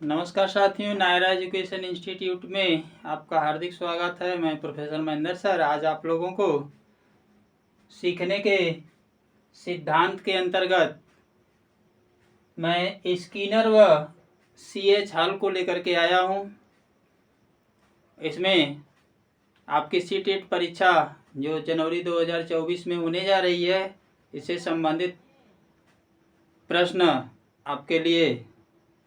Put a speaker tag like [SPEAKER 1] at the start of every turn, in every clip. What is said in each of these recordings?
[SPEAKER 1] नमस्कार साथियों, Naira education institute में आपका हार्दिक स्वागत है। मैं प्रोफेसर महेंद्र सर आज आप लोगों को सीखने के सिद्धांत के अंतर्गत मैं स्किनर व CH हॉल को लेकर के आया हूं। इसमें आपकी सीटेट परीक्षा जो जनवरी 2024 में होने जा रही है, इससे संबंधित प्रश्न आपके लिए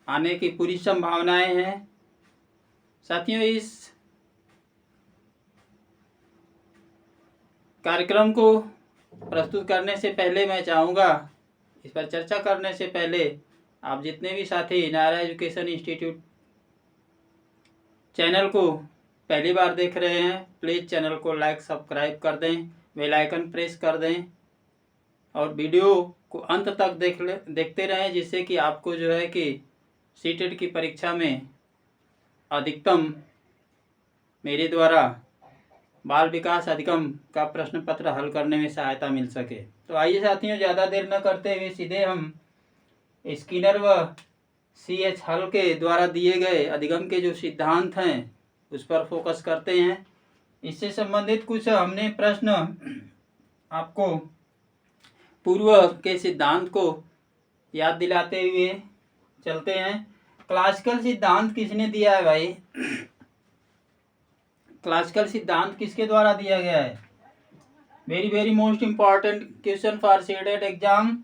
[SPEAKER 1] आने की पूरी संभावनाएं हैं। साथियों, इस कार्यक्रम को प्रस्तुत करने से पहले मैं चाहूँगा, इस पर चर्चा करने से पहले आप जितने भी साथी नायरा एजुकेशन इंस्टीट्यूट चैनल को पहली बार देख रहे हैं, प्लीज़ चैनल को लाइक सब्सक्राइब कर दें, बेल आइकन प्रेस कर दें और वीडियो को अंत तक देखते रहें, जिससे कि आपको जो है कि सीटेट की परीक्षा में अधिकतम मेरे द्वारा बाल विकास अधिगम का प्रश्न पत्र हल करने में सहायता मिल सके। तो आइए साथियों, ज़्यादा देर न करते हुए सीधे हम स्किनर व CH हॉल के द्वारा दिए गए अधिगम के जो सिद्धांत हैं उस पर फोकस करते हैं। इससे संबंधित कुछ हमने प्रश्न आपको पूर्व के सिद्धांत को याद दिलाते हुए चलते हैं। क्लासिकल सिद्धांत किसने दिया है भाई? क्लासिकल सिद्धांत किसके द्वारा दिया गया है? Very most important question for CTET exam.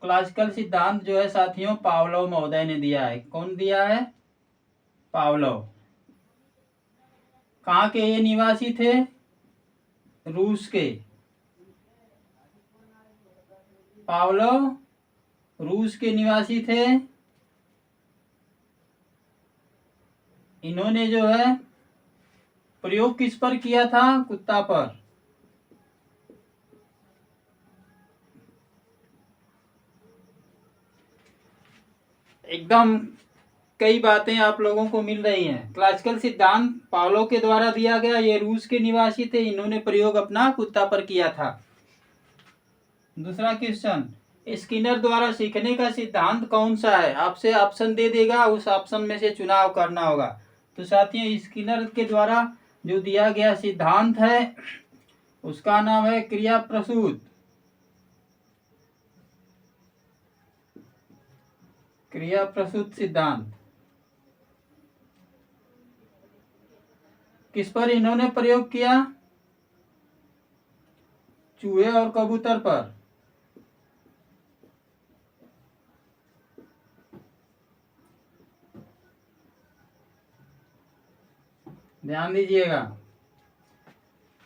[SPEAKER 1] Classical सिद्धांत जो है साथियों, पावलोव महोदय ने दिया है। कौन दिया है? पावलोव। कहाँ के ये निवासी थे? रूस के। पावलोव रूस के निवासी थे। इन्होंने जो है प्रयोग किस पर किया था? कुत्ता पर। एकदम कई बातें आप लोगों को मिल रही हैं। क्लासिकल सिद्धांत पावलोव के द्वारा दिया गया, ये रूस के निवासी थे, इन्होंने प्रयोग अपना कुत्ता पर किया था। दूसरा क्वेश्चन, स्किनर द्वारा सीखने का सिद्धांत कौन सा है? आपसे ऑप्शन दे देगा, उस ऑप्शन में से चुनाव करना होगा। तो साथियों, स्किनर के द्वारा जो दिया गया सिद्धांत है उसका नाम है क्रिया प्रसूत। क्रिया प्रसूत सिद्धांत। किस पर इन्होंने प्रयोग किया? चूहे और कबूतर पर। ध्यान दीजिएगा।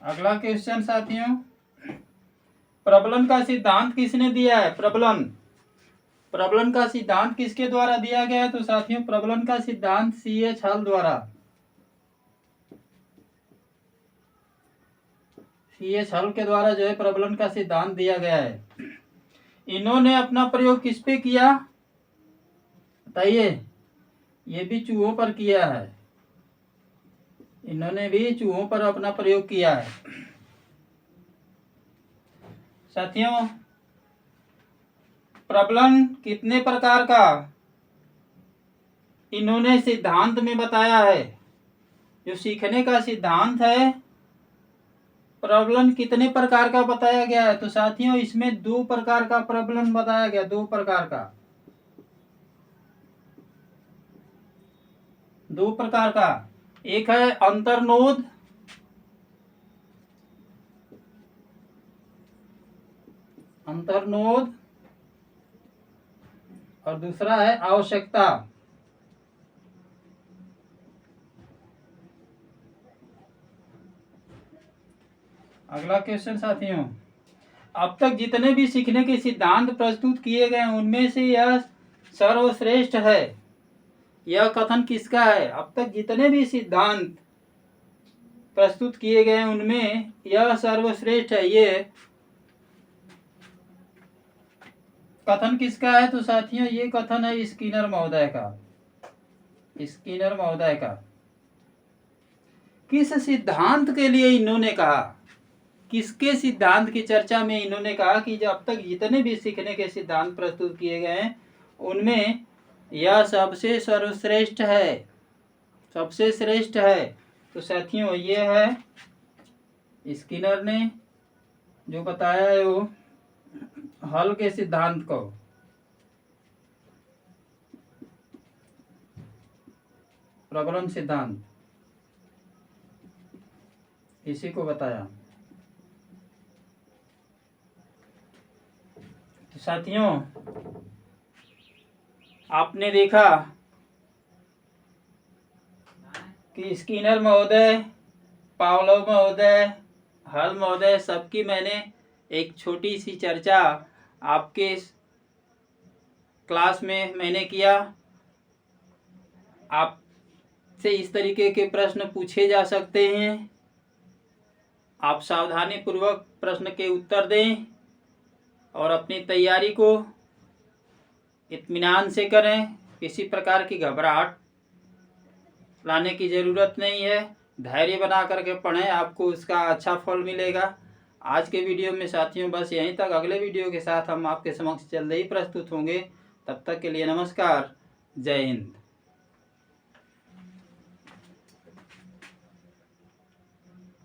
[SPEAKER 1] अगला क्वेश्चन साथियों, प्रबलन का सिद्धांत किसने दिया है? प्रबलन का सिद्धांत किसके द्वारा दिया गया है? तो साथियों, प्रबलन का सिद्धांत CH हॉल द्वारा। CH हॉल के द्वारा जो है प्रबलन का सिद्धांत दिया गया है। इन्होंने अपना प्रयोग किस पे किया बताइए? ये भी चूहों पर किया है। इन्होंने भी चूहों पर अपना प्रयोग किया है। साथियों, प्रबलन कितने प्रकार का इन्होंने सिद्धांत में बताया है? जो सीखने का सिद्धांत है, प्रबलन कितने प्रकार का बताया गया है? तो साथियों, इसमें 2 प्रकार का प्रबलन बताया गया। 2 प्रकार का। 2 प्रकार का। एक है अंतर्नोद, और दूसरा है आवश्यकता। अगला क्वेश्चन साथियों, अब तक जितने भी सीखने के सिद्धांत प्रस्तुत किए गए उनमें से यह सर्वश्रेष्ठ है। यह कथन किसका है? अब तक जितने भी सिद्धांत प्रस्तुत किए गए उनमें यह सर्वश्रेष्ठ है। ये कथन किसका है? तो साथियों, ये कथन है स्किनर महोदय का। स्किनर महोदय का। किस सिद्धांत के लिए इन्होंने कहा? किसके सिद्धांत की चर्चा में इन्होंने कहा कि जब अब तक जितने भी सीखने के सिद्धांत प्रस्तुत किए गए हैं उनमें यह सबसे सर्वश्रेष्ठ है, सबसे श्रेष्ठ है। तो साथियों ये है स्किनर ने जो बताया है वो हल के सिद्धांत को, प्रबलन सिद्धांत, इसी को बताया। तो साथियों आपने देखा कि स्किनर महोदय, पावलोव महोदय, हल महोदय, सबकी मैंने एक छोटी सी चर्चा आपके क्लास में मैंने किया। आपसे इस तरीके के प्रश्न पूछे जा सकते हैं, आप सावधानी पूर्वक प्रश्न के उत्तर दें और अपनी तैयारी को इत्मीनान से करें। किसी प्रकार की घबराहट लाने की ज़रूरत नहीं है, धैर्य बना करके पढ़ें, आपको उसका अच्छा फल मिलेगा। आज के वीडियो में साथियों बस यहीं तक। अगले वीडियो के साथ हम आपके समक्ष जल्द ही प्रस्तुत होंगे। तब तक के लिए नमस्कार, जय हिंद।